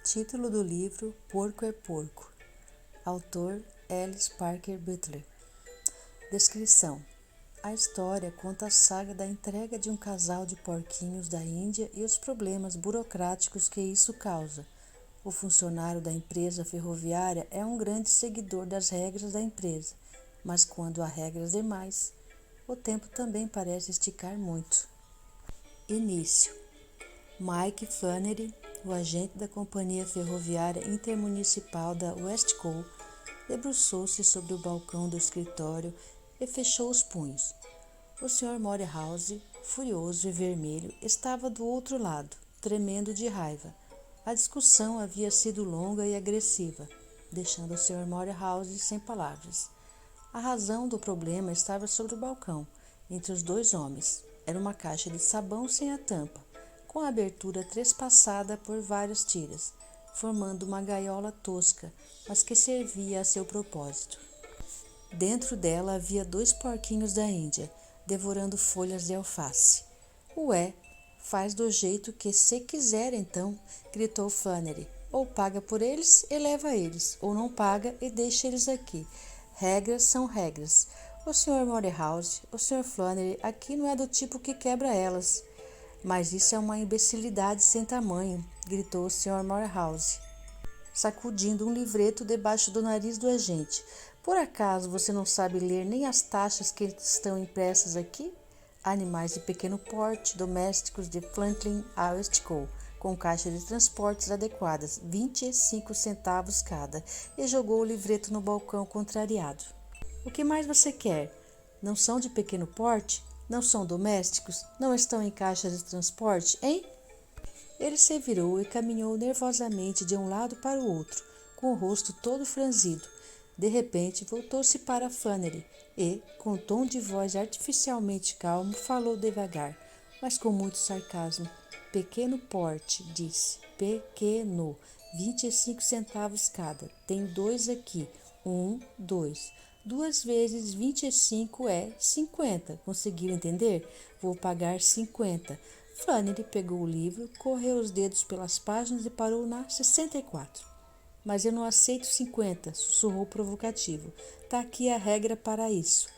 Título do livro Porco é Porco. Autor Alice Parker Butler. Descrição: a história conta a saga da entrega de um casal de porquinhos da Índia e os problemas burocráticos que isso causa. O funcionário da empresa ferroviária é um grande seguidor das regras da empresa, mas quando há regras demais, o tempo também parece esticar muito. Início: Mike Flannery, o agente da Companhia Ferroviária Intermunicipal da Westco, debruçou-se sobre o balcão do escritório e fechou os punhos. O Sr. Morehouse, furioso e vermelho, estava do outro lado, tremendo de raiva. A discussão havia sido longa e agressiva, deixando o Sr. Morehouse sem palavras. A razão do problema estava sobre o balcão, entre os dois homens. Era uma caixa de sabão sem a tampa, com a abertura trespassada por várias tiras, formando uma gaiola tosca, mas que servia a seu propósito. Dentro dela havia 2 porquinhos da Índia, devorando folhas de alface. Ué, faz do jeito que cê quiser então, gritou Flannery. Ou paga por eles e leva eles, ou não paga e deixa eles aqui. Regras são regras. O Sr. Morehouse, o Sr. Flannery aqui não é do tipo que quebra elas. Mas isso é uma imbecilidade sem tamanho, gritou o Sr. Morehouse, sacudindo um livreto debaixo do nariz do agente. Por acaso você não sabe ler nem as taxas que estão impressas aqui? Animais de pequeno porte, domésticos de Franklin a Westco, com caixa de transportes adequadas, 25 centavos cada, e jogou o livreto no balcão contrariado. O que mais você quer? Não são de pequeno porte? Não são domésticos? Não estão em caixas de transporte, hein? Ele se virou e caminhou nervosamente de um lado para o outro, com o rosto todo franzido. De repente, voltou-se para Flannery e, com tom de voz artificialmente calmo, falou devagar, mas com muito sarcasmo. Pequeno porte, disse. Pequeno. 25 centavos cada. Tem 2 aqui. 1, 2. 2 vezes 25 é 50. Conseguiu entender? Vou pagar 50. Flannery pegou o livro, correu os dedos pelas páginas e parou na 64. Mas eu não aceito 50, sussurrou provocativo. Tá aqui a regra para isso.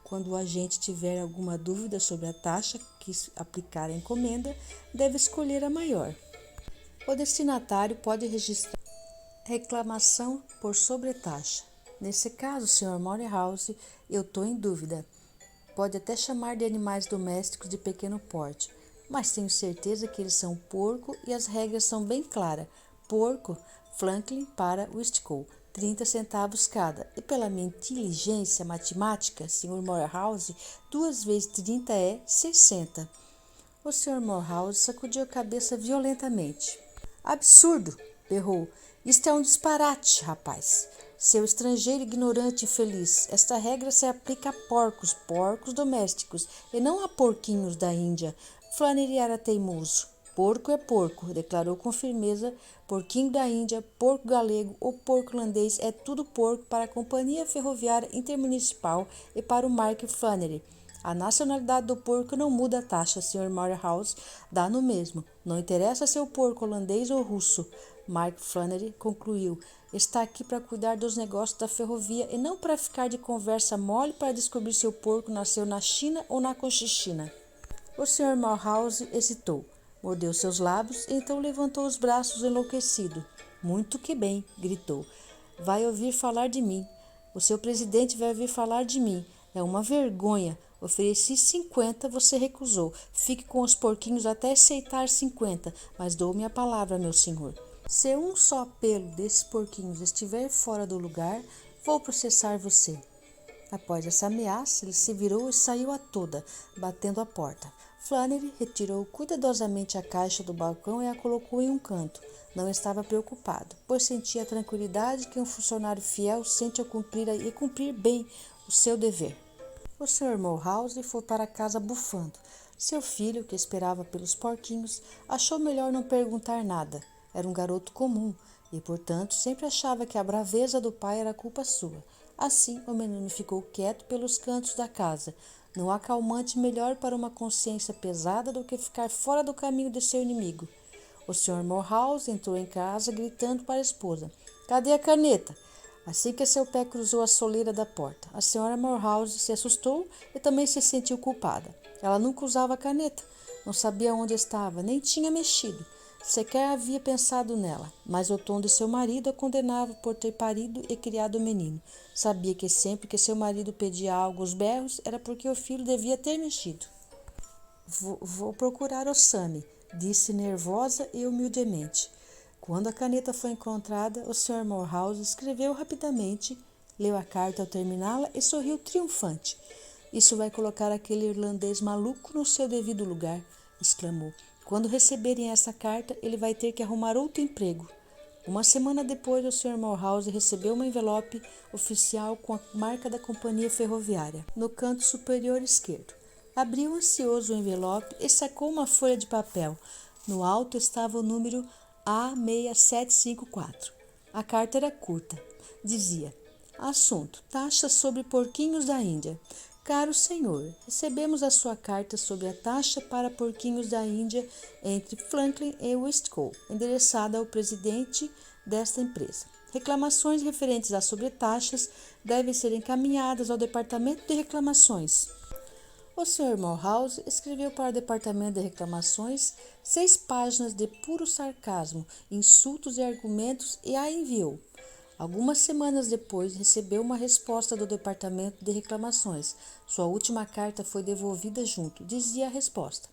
Quando o agente tiver alguma dúvida sobre a taxa que aplicar à encomenda, deve escolher a maior. O destinatário pode registrar reclamação por sobretaxa. Nesse caso, Sr. Morehouse, eu estou em dúvida. Pode até chamar de animais domésticos de pequeno porte, mas tenho certeza que eles são porco e as regras são bem claras. Porco, Franklin para Westco, 30 centavos cada. E pela minha inteligência matemática, Sr. Morehouse, 2 vezes 30 é 60. O Sr. Morehouse sacudiu a cabeça violentamente. Absurdo! Berrou. Isto é um disparate, rapaz. Seu estrangeiro ignorante e infeliz, esta regra se aplica a porcos domésticos, e não a porquinhos da Índia. Flannery era teimoso. Porco é porco, declarou com firmeza. Porquinho da Índia, porco galego ou porco holandês é tudo porco para a Companhia Ferroviária Intermunicipal e para o Mark Flannery. A nacionalidade do porco não muda a taxa, Sr. Morehouse, dá no mesmo. Não interessa se é o porco holandês ou russo. Mark Flannery concluiu. Está aqui para cuidar dos negócios da ferrovia e não para ficar de conversa mole para descobrir se o porco nasceu na China ou na Cochinchina. O Sr. Morehouse hesitou, mordeu seus lábios e então levantou os braços enlouquecido. Muito que bem, gritou. Vai ouvir falar de mim. O seu presidente vai ouvir falar de mim. É uma vergonha. Ofereci 50, você recusou. Fique com os porquinhos até aceitar 50, mas dou-me a palavra, meu senhor. Se um só pelo desses porquinhos estiver fora do lugar, vou processar você. Após essa ameaça, ele se virou e saiu a toda, batendo a porta. Flannery retirou cuidadosamente a caixa do balcão e a colocou em um canto. Não estava preocupado, pois sentia a tranquilidade que um funcionário fiel sente ao cumprir bem o seu dever. O Sr. Morehouse foi para casa bufando. Seu filho, que esperava pelos porquinhos, achou melhor não perguntar nada. Era um garoto comum e, portanto, sempre achava que a braveza do pai era culpa sua. Assim, o menino ficou quieto pelos cantos da casa. Não há calmante melhor para uma consciência pesada do que ficar fora do caminho de seu inimigo. O Sr. Morehouse entrou em casa gritando para a esposa: "Cadê a caneta?" Assim que seu pé cruzou a soleira da porta, a Sra. Morehouse se assustou e também se sentiu culpada. Ela nunca usava a caneta, não sabia onde estava, nem tinha mexido. Sequer havia pensado nela, mas o tom de seu marido a condenava por ter parido e criado o menino. Sabia que sempre que seu marido pedia algo aos berros, era porque o filho devia ter mexido. Vou procurar o Sammy, disse nervosa e humildemente. Quando a caneta foi encontrada, o Sr. Morehouse escreveu rapidamente, leu a carta ao terminá-la e sorriu triunfante. "Isso vai colocar aquele irlandês maluco no seu devido lugar", exclamou. "Quando receberem essa carta, ele vai ter que arrumar outro emprego." Uma semana depois, o Sr. Morehouse recebeu uma envelope oficial com a marca da companhia ferroviária no canto superior esquerdo. Abriu ansioso o envelope e sacou uma folha de papel. No alto estava o número A6754. A carta era curta. Dizia: "Assunto: taxa sobre porquinhos da Índia. Caro senhor, recebemos a sua carta sobre a taxa para porquinhos da Índia entre Franklin e Westcott, endereçada ao presidente desta empresa. Reclamações referentes a sobretaxas devem ser encaminhadas ao Departamento de Reclamações." O Sr. Morehouse escreveu para o Departamento de Reclamações 6 páginas de puro sarcasmo, insultos e argumentos e a enviou. Algumas semanas depois, recebeu uma resposta do Departamento de Reclamações. Sua última carta foi devolvida junto. Dizia a resposta: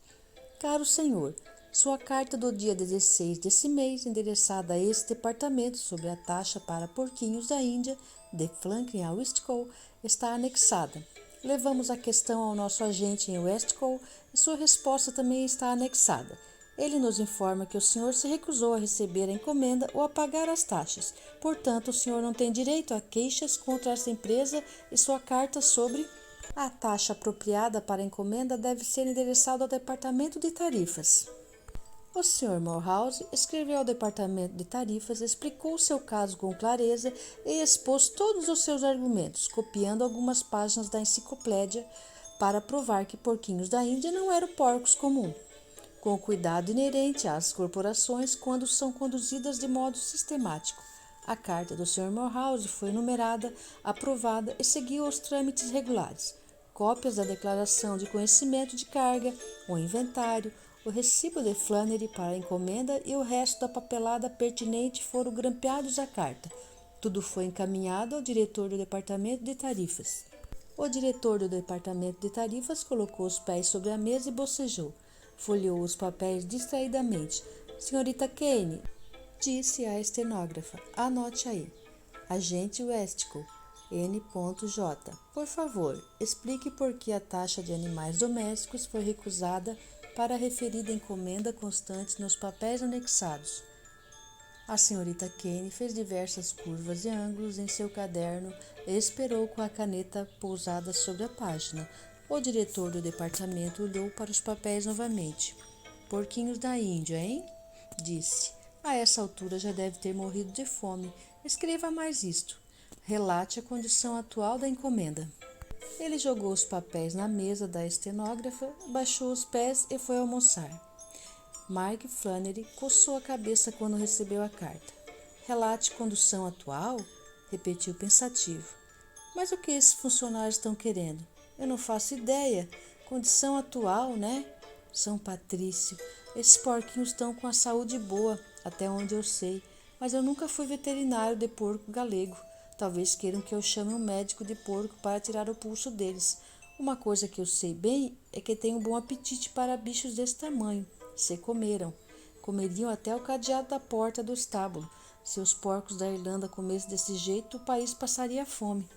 "Caro senhor, sua carta do dia 16 desse mês, endereçada a esse departamento sobre a taxa para porquinhos da Índia, de Franklin a Westcott, está anexada. Levamos a questão ao nosso agente em Westcott e sua resposta também está anexada. Ele nos informa que o senhor se recusou a receber a encomenda ou a pagar as taxas. Portanto, o senhor não tem direito a queixas contra essa empresa e sua carta sobre a taxa apropriada para a encomenda deve ser endereçada ao Departamento de Tarifas." O Sr. Morehouse escreveu ao Departamento de Tarifas, explicou seu caso com clareza e expôs todos os seus argumentos, copiando algumas páginas da enciclopédia para provar que porquinhos da Índia não eram porcos comuns, com o cuidado inerente às corporações quando são conduzidas de modo sistemático. A carta do Sr. Morehouse foi numerada, aprovada e seguiu os trâmites regulares. Cópias da declaração de conhecimento de carga, o inventário, o recibo de Flannery para a encomenda e o resto da papelada pertinente foram grampeados à carta. Tudo foi encaminhado ao diretor do Departamento de Tarifas. O diretor do Departamento de Tarifas colocou os pés sobre a mesa e bocejou. Folheou os papéis distraidamente. "Senhorita Kane", disse à estenógrafa, "anote aí. Agente Westcott, N.J. Por favor, explique por que a taxa de animais domésticos foi recusada para a referida encomenda constante nos papéis anexados." A senhorita Kane fez diversas curvas e ângulos em seu caderno e esperou com a caneta pousada sobre a página. O diretor do departamento olhou para os papéis novamente. "Porquinhos da Índia, hein?" disse. "A essa altura já deve ter morrido de fome. Escreva mais isto. Relate a condição atual da encomenda." Ele jogou os papéis na mesa da estenógrafa, baixou os pés e foi almoçar. Mark Flannery coçou a cabeça quando recebeu a carta. "Relate condição atual?" repetiu pensativo. "Mas o que esses funcionários estão querendo? Eu não faço ideia. Condição atual, né? São Patrício, esses porquinhos estão com a saúde boa, até onde eu sei, mas eu nunca fui veterinário de porco galego. Talvez queiram que eu chame um médico de porco para tirar o pulso deles. Uma coisa que eu sei bem é que tenho bom apetite para bichos desse tamanho. Se comeram. Comeriam até o cadeado da porta do estábulo. Se os porcos da Irlanda comessem desse jeito, o país passaria fome."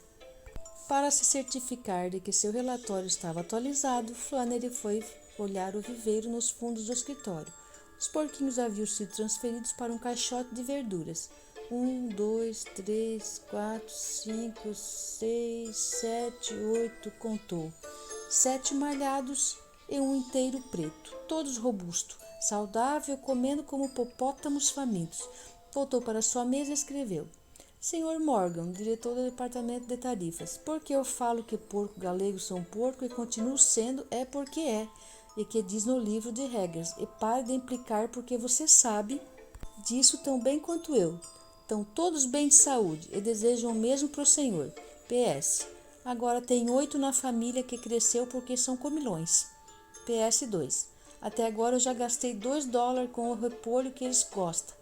Para se certificar de que seu relatório estava atualizado, Flannery foi olhar o viveiro nos fundos do escritório. Os porquinhos haviam sido transferidos para um caixote de verduras. 1, 2, 3, 4, 5, 6, 7, 8, contou. 7 malhados e um inteiro preto, todos robustos, saudável, comendo como hipopótamos famintos. Voltou para sua mesa e escreveu: "Sr. Morgan, diretor do Departamento de Tarifas, porque eu falo que porco galego são porco e continuo sendo, é porque é. e que diz no livro de regras, e pare de implicar porque você sabe disso tão bem quanto eu. Estão todos bem de saúde e desejam o mesmo para o senhor. PS. Agora tem 8 na família que cresceu porque são comilões. PS2. Até agora eu já gastei $2 com o repolho que eles gostam.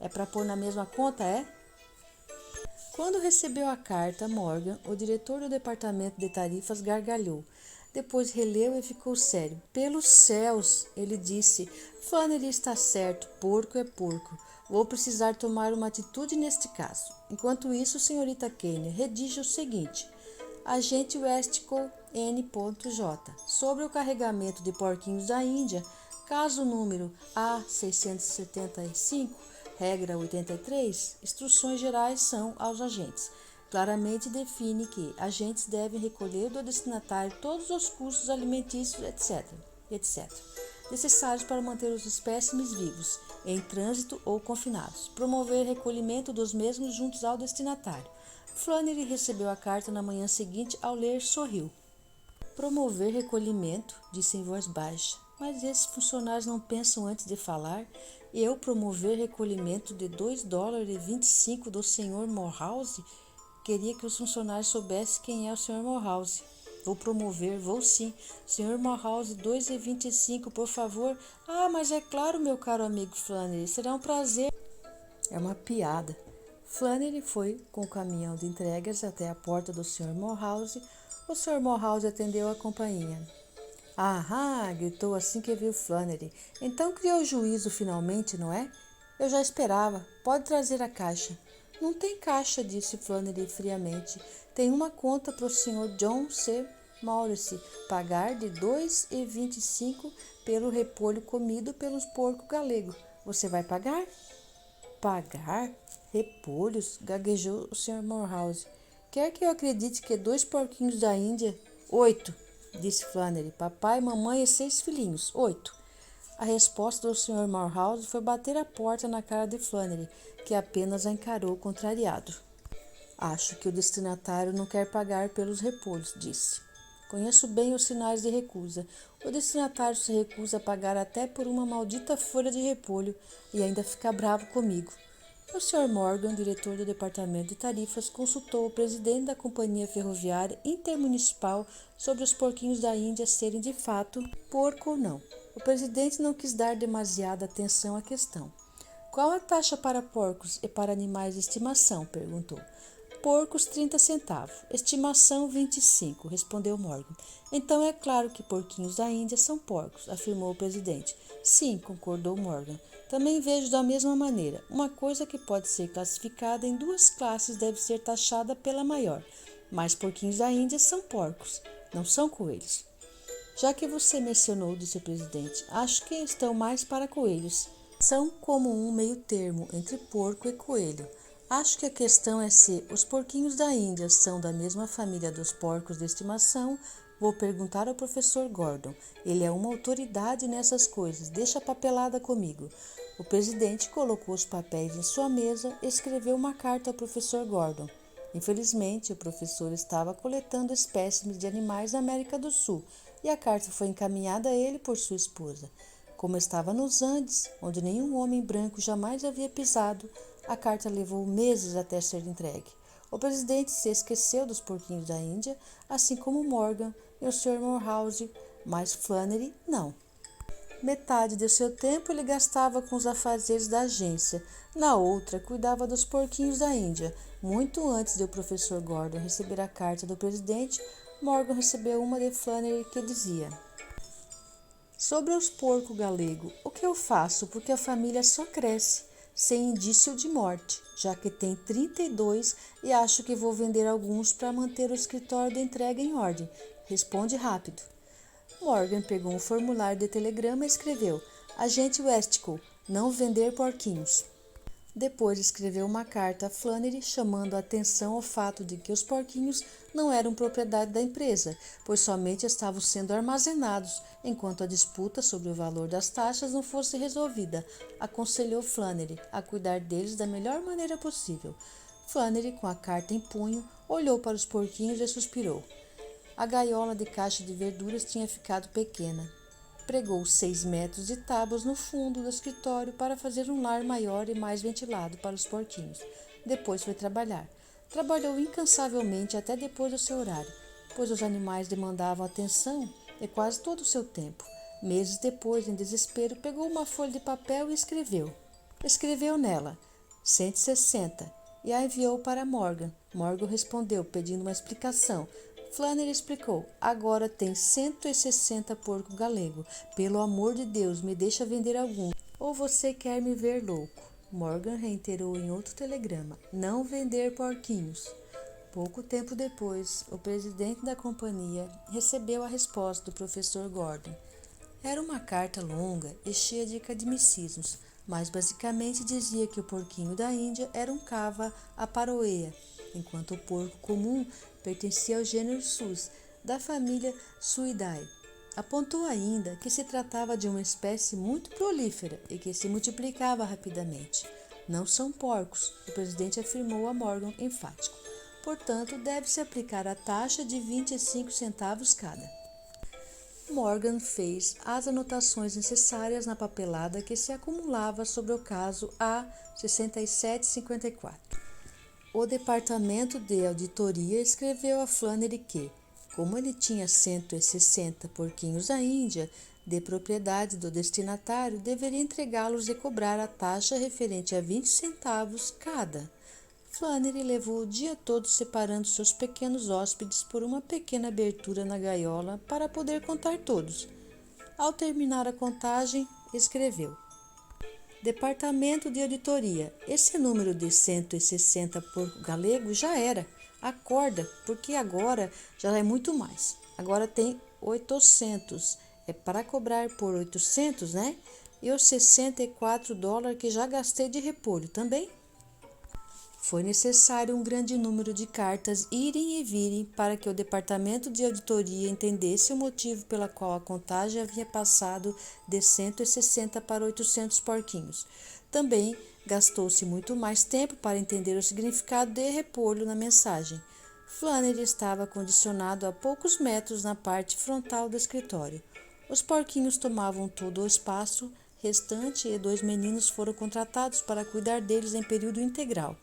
É para pôr na mesma conta, é? Quando recebeu a carta, Morgan, o diretor do departamento de tarifas, gargalhou. Depois releu e ficou sério. Pelos céus, ele disse. Flannery está certo, porco é porco. Vou precisar tomar uma atitude neste caso. Enquanto isso, senhorita Kane, redija o seguinte. Agente Westcott N.J. Sobre o carregamento de porquinhos da Índia, caso número A675, regra 83, instruções gerais são aos agentes. Claramente define que agentes devem recolher do destinatário todos os custos alimentícios, etc., necessários para manter os espécimes vivos, em trânsito ou confinados. Promover recolhimento dos mesmos juntos ao destinatário. Flannery recebeu a carta na manhã seguinte. Ao ler, sorriu. Promover recolhimento, disse em voz baixa. Mas esses funcionários não pensam antes de falar. Eu promover recolhimento de $2,25 do Sr. Morehouse? Queria que os funcionários soubessem quem é o Sr. Morehouse. Vou promover, vou sim. Sr. Morehouse, $2,25, por favor. Ah, mas é claro, meu caro amigo Flannery, será um prazer. É uma piada. Flannery foi com o caminhão de entregas até a porta do Sr. Morehouse. O Sr. Morehouse atendeu a campainha. Ah, gritou assim que viu Flannery. Então criou juízo finalmente, não é? Eu já esperava. Pode trazer a caixa. Não tem caixa, disse Flannery friamente. Tem uma conta para o Sr. John C. Maurice pagar de $2,25 pelo repolho comido pelos porcos galegos. Você vai pagar? Pagar? Repolhos? Gaguejou o Sr. Morehouse. Quer que eu acredite que 2 porquinhos da Índia? 8, disse Flannery. Papai, mamãe e 6 filhinhos. 8. A resposta do Sr. Morehouse foi bater a porta na cara de Flannery, que apenas a encarou contrariado. Acho que o destinatário não quer pagar pelos repolhos, disse. Conheço bem os sinais de recusa. O destinatário se recusa a pagar até por uma maldita folha de repolho e ainda fica bravo comigo. O Sr. Morgan, diretor do departamento de tarifas, consultou o presidente da companhia ferroviária intermunicipal sobre os porquinhos da Índia serem de fato porco ou não. O presidente não quis dar demasiada atenção à questão. Qual a taxa para porcos e para animais de estimação? Perguntou. Porcos 30 centavos, estimação 25, respondeu Morgan. Então é claro que porquinhos da Índia são porcos, afirmou o presidente. Sim, concordou Morgan. Também vejo da mesma maneira. Uma coisa que pode ser classificada em 2 classes deve ser taxada pela maior. Mas porquinhos da Índia são porcos, não são coelhos. Já que você mencionou, disse o presidente, acho que estão mais para coelhos. São como um meio termo entre porco e coelho. Acho que a questão é se os porquinhos da Índia são da mesma família dos porcos de estimação. Vou perguntar ao professor Gordon. Ele é uma autoridade nessas coisas. Deixa a papelada comigo. O presidente colocou os papéis em sua mesa e escreveu uma carta ao professor Gordon. Infelizmente, o professor estava coletando espécimes de animais da América do Sul e a carta foi encaminhada a ele por sua esposa. Como estava nos Andes, onde nenhum homem branco jamais havia pisado, a carta levou meses até ser entregue. O presidente se esqueceu dos porquinhos da Índia, assim como Morgan e o Sr. Morehouse, mas Flannery não. Metade de seu tempo ele gastava com os afazeres da agência. Na outra, cuidava dos porquinhos da Índia. Muito antes de o professor Gordon receber a carta do presidente, Morgan recebeu uma de Flannery que dizia: sobre os porcos galego, o que eu faço porque a família só cresce, sem indício de morte, já que tem 32 e acho que vou vender alguns para manter o escritório de entrega em ordem. Responde rápido. Morgan pegou um formulário de telegrama e escreveu: Agente Westcott, não vender porquinhos. Depois escreveu uma carta a Flannery chamando a atenção ao fato de que os porquinhos não eram propriedade da empresa, pois somente estavam sendo armazenados enquanto a disputa sobre o valor das taxas não fosse resolvida. Aconselhou Flannery a cuidar deles da melhor maneira possível. Flannery, com a carta em punho, olhou para os porquinhos e suspirou. A gaiola de caixa de verduras tinha ficado pequena. Pregou 6 metros de tábuas no fundo do escritório para fazer um lar maior e mais ventilado para os porquinhos. Depois foi trabalhar. Trabalhou incansavelmente até depois do seu horário, pois os animais demandavam atenção e quase todo o seu tempo. Meses depois, em desespero, pegou uma folha de papel e escreveu. Escreveu nela 160 e a enviou para Morgan. Morgan respondeu pedindo uma explicação. Flannery explicou: agora tem 160 porco galego. Pelo amor de Deus, me deixa vender algum. Ou você quer me ver louco? Morgan reiterou em outro telegrama: não vender porquinhos. Pouco tempo depois, o presidente da companhia recebeu a resposta do professor Gordon. Era uma carta longa e cheia de academicismos, mas basicamente dizia que o porquinho da Índia era um cava aparoea, enquanto o porco comum pertencia ao gênero Sus, da família Suidae. Apontou ainda que se tratava de uma espécie muito prolífera e que se multiplicava rapidamente. Não são porcos, o presidente afirmou a Morgan enfático. Portanto, deve-se aplicar a taxa de 25 centavos cada. Morgan fez as anotações necessárias na papelada que se acumulava sobre o caso A6754. O Departamento de Auditoria escreveu a Flannery que, como ele tinha 160 porquinhos da Índia, de propriedade do destinatário, deveria entregá-los e cobrar a taxa referente a 20 centavos cada. Flannery levou o dia todo separando seus pequenos hóspedes por uma pequena abertura na gaiola para poder contar todos. Ao terminar a contagem, escreveu: Departamento de Auditoria, esse número de 160 porco galego já era. Acorda, porque agora já é muito mais. Agora tem 800. É para cobrar por 800, né? E os $64 que já gastei de repolho também. Foi necessário um grande número de cartas irem e virem para que o Departamento de Auditoria entendesse o motivo pela qual a contagem havia passado de 160 para 800 porquinhos. Também gastou-se muito mais tempo para entender o significado de repolho na mensagem. Flannery estava condicionado a poucos metros na parte frontal do escritório. Os porquinhos tomavam todo o espaço restante e 2 meninos foram contratados para cuidar deles em período integral.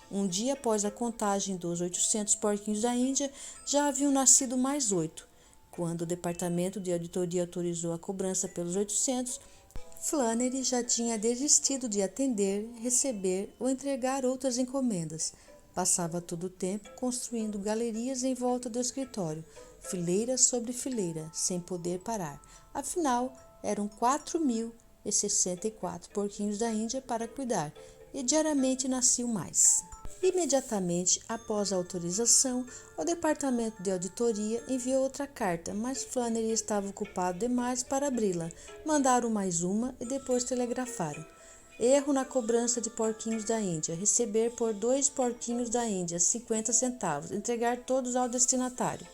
Um dia após a contagem dos 800 porquinhos da Índia, já haviam nascido mais 8. Quando o Departamento de Auditoria autorizou a cobrança pelos 800, Flannery já tinha desistido de atender, receber ou entregar outras encomendas. Passava todo o tempo construindo galerias em volta do escritório, fileira sobre fileira, sem poder parar. Afinal, eram 4.064 porquinhos da Índia para cuidar, e diariamente nasciam mais. Imediatamente após a autorização, o Departamento de Auditoria enviou outra carta, mas Flannery estava ocupado demais para abri-la. Mandaram mais uma e depois telegrafaram. Erro na cobrança de porquinhos da Índia. Receber por 2 porquinhos da Índia, 50 centavos. Entregar todos ao destinatário.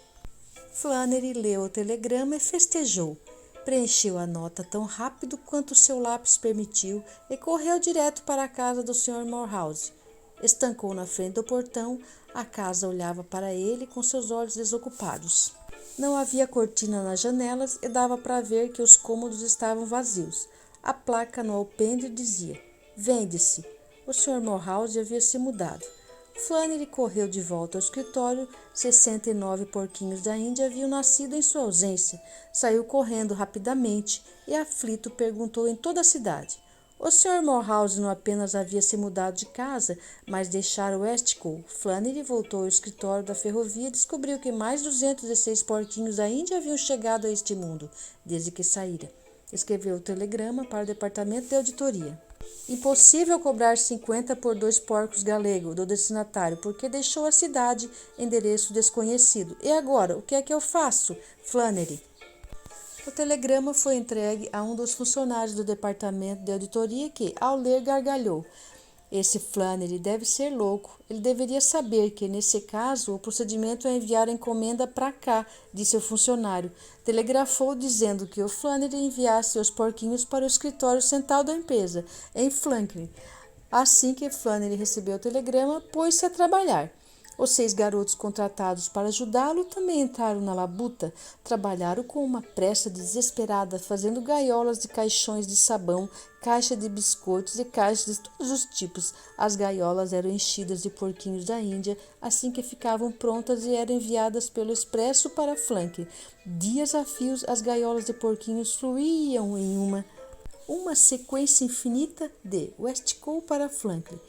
Flannery leu o telegrama e festejou. Preencheu a nota tão rápido quanto seu lápis permitiu e correu direto para a casa do Sr. Morehouse. Estancou na frente do portão, a casa olhava para ele com seus olhos desocupados. Não havia cortina nas janelas e dava para ver que os cômodos estavam vazios. A placa no alpendre dizia: Vende-se. O Sr. Morehouse havia se mudado. Flannery correu de volta ao escritório. 69 porquinhos da Índia haviam nascido em sua ausência. Saiu correndo rapidamente e, aflito, perguntou em toda a cidade. O Sr. Morehouse não apenas havia se mudado de casa, mas deixara Westcott. Flannery voltou ao escritório da ferrovia e descobriu que mais 206 porquinhos da Índia haviam chegado a este mundo, desde que saíra. Escreveu o telegrama para o Departamento de Auditoria. Impossível cobrar 50 por 2 porcos galego do destinatário, porque deixou a cidade, endereço desconhecido. E agora, o que é que eu faço? Flannery. O telegrama foi entregue a um dos funcionários do Departamento de Auditoria que, ao ler, gargalhou. Esse Flannery deve ser louco. Ele deveria saber que, nesse caso, o procedimento é enviar a encomenda para cá, disse o funcionário. Telegrafou dizendo que o Flannery enviasse os porquinhos para o escritório central da empresa, em Franklin. Assim que Flannery recebeu o telegrama, pôs-se a trabalhar. Os 6 garotos contratados para ajudá-lo também entraram na labuta. Trabalharam com uma pressa desesperada, fazendo gaiolas de caixões de sabão, caixa de biscoitos e caixas de todos os tipos. As gaiolas eram enchidas de porquinhos da Índia assim que ficavam prontas e eram enviadas pelo expresso para Franklin. Dias a fios, as gaiolas de porquinhos fluíam em uma sequência infinita de Westcott para Franklin.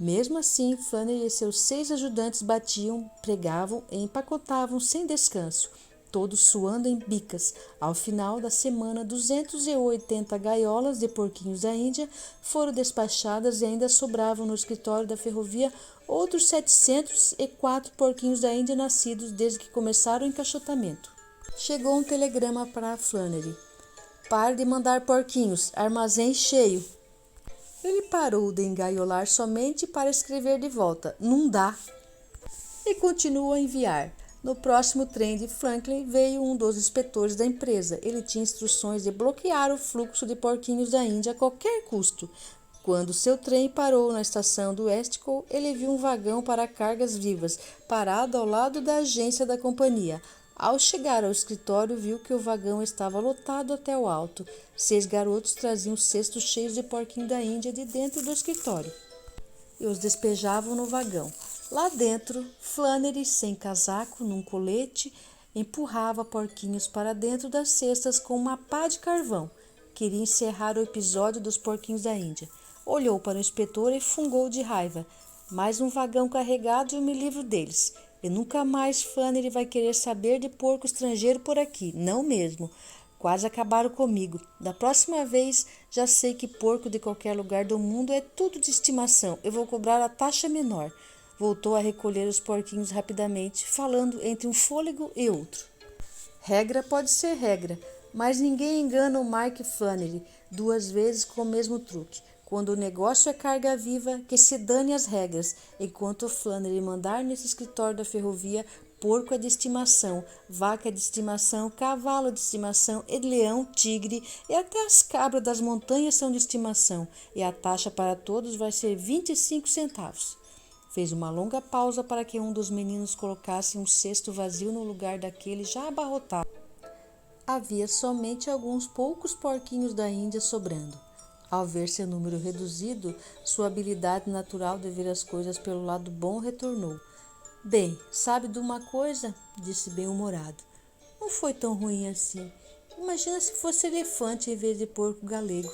Mesmo assim, Flannery e seus 6 ajudantes batiam, pregavam e empacotavam sem descanso, todos suando em bicas. Ao final da semana, 280 gaiolas de porquinhos da Índia foram despachadas e ainda sobravam no escritório da ferrovia outros 704 porquinhos da Índia nascidos desde que começaram o encaixotamento. Chegou um telegrama para Flannery. Pare de mandar porquinhos, armazém cheio. Ele parou de engaiolar somente para escrever de volta, não dá. E continuou a enviar. No próximo trem de Franklin veio um dos inspetores da empresa. Ele tinha instruções de bloquear o fluxo de porquinhos da Índia a qualquer custo. Quando seu trem parou na estação do Westcott, ele viu um vagão para cargas vivas, parado ao lado da agência da companhia. Ao chegar ao escritório, viu que o vagão estava lotado até o alto. 6 garotos traziam cestos cheios de porquinho da Índia de dentro do escritório e os despejavam no vagão. Lá dentro, Flannery, sem casaco, num colete, empurrava porquinhos para dentro das cestas com uma pá de carvão. Queria encerrar o episódio dos porquinhos da Índia. Olhou para o inspetor e fungou de raiva. Mais um vagão carregado e eu me livro deles. E nunca mais Flannery vai querer saber de porco estrangeiro por aqui, não mesmo. Quase acabaram comigo. Da próxima vez, já sei que porco de qualquer lugar do mundo é tudo de estimação. Eu vou cobrar a taxa menor. Voltou a recolher os porquinhos rapidamente, falando entre um fôlego e outro. Regra pode ser regra, mas ninguém engana o Mark Flannery 2 vezes com o mesmo truque. Quando o negócio é carga viva, que se dane as regras. Enquanto o Flannery mandar nesse escritório da ferrovia, porco é de estimação, vaca é de estimação, cavalo é de estimação, e leão, tigre e até as cabras das montanhas são de estimação. E a taxa para todos vai ser 25 centavos. Fez uma longa pausa para que um dos meninos colocasse um cesto vazio no lugar daquele já abarrotado. Havia somente alguns poucos porquinhos da Índia sobrando. Ao ver seu número reduzido, sua habilidade natural de ver as coisas pelo lado bom retornou. Bem, sabe de uma coisa? Disse bem-humorado. Não foi tão ruim assim. Imagina se fosse elefante em vez de porco galego.